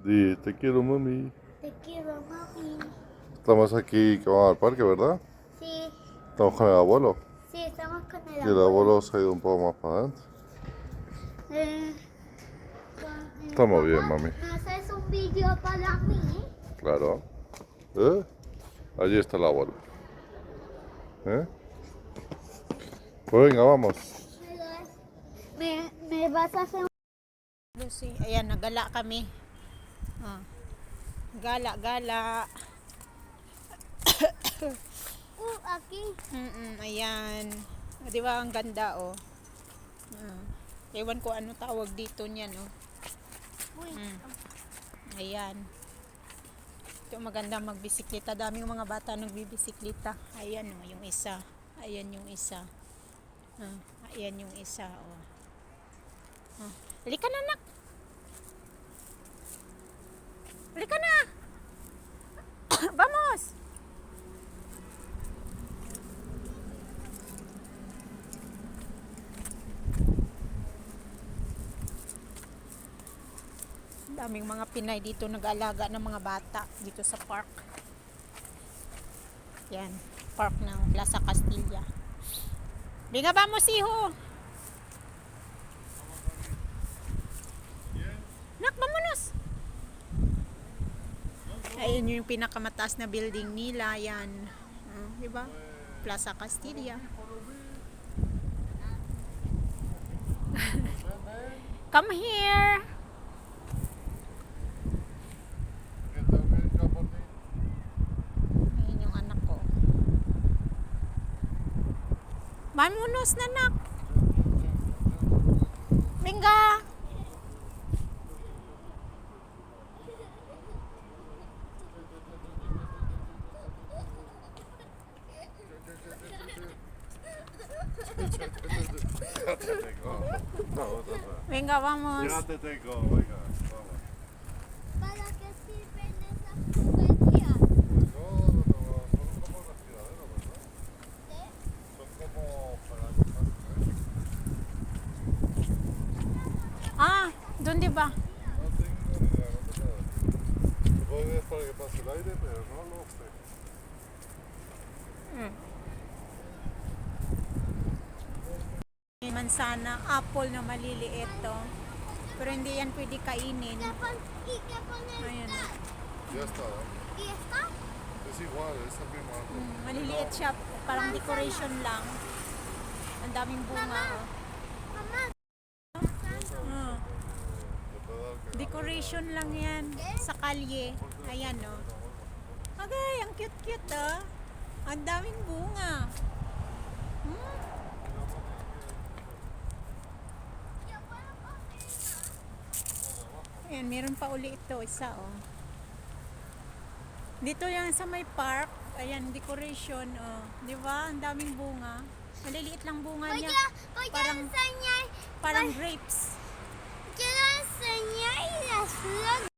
Di, te quiero, mami. Te quiero, mami. Estamos aquí que vamos al parque, ¿verdad? Sí, Estamos con el abuelo. sí, estamos con el Y el abuelo se ha ido un poco más para adelante. Eh, Estamos bien, mami. ¿Me haces un vídeo para mí? Claro. ¿Eh? Allí está el abuelo. ¿Eh? Pues venga, vamos. Me vas a hacer un... Lucy, ayan, nagala kami. Ah, gala. aquí. Ayan. Di ba ang ganda, oh. Ah, ewan ko ano tawag dito niyan, oh. Uy, Ayan. Ito maganda magbisikleta. Daming mga bata nagbibisikleta. Ayan, oh, yung isa. Ayan yung isa. Ah, ayan yung isa, oh. Ah, halika na, anak. Halika na. Vamos. Daming mga Pinay dito nag-aalaga ng mga bata dito sa park. Yan, park ng Plaza Castilla. Venga, vamos, hijo. Nak, vámonos. Ayun yung pinakamataas na building nila. Yan. Di ba? Plaza Castilla. Come here. Ayun yung anak ko. Vámonos na, nak. Venga. Venga, vamos. Ya te tengo, venga, vamos. ¿Para qué sirven esas juguetías? Pues no, son como unas tiraderas, ¿verdad? ¿Sí? Son como para cosas, ¿eh? Ah, ¿dónde va? No tengo ni idea, no te puedo decir. Se puede ver para que pase el aire, pero no lo sé. May mansana, apple na maliliit to. Pero hindi yan pwede kainin. ¿Y qué pones? Ayan. Ya está, ¿eh? ¿Y esta? Es igual, es el mismo árbol. Maliliit siya, parang decoration lang. Ang daming bunga. Oh. Mamá. Ah, Te puedo dar que decoration lang yan sa kalye. Ayan, oh. Agay, ang cute-cute, oh. Ang daming bunga. Ayan, meron pa uli ito, isa, oh. Dito yan sa may park. Ayan, decoration, oh. Di ba? Ang daming bunga. Maliliit lang bunga niya. Voy a Parang- enseñar. Parang grapes. Quiero enseñar las flores.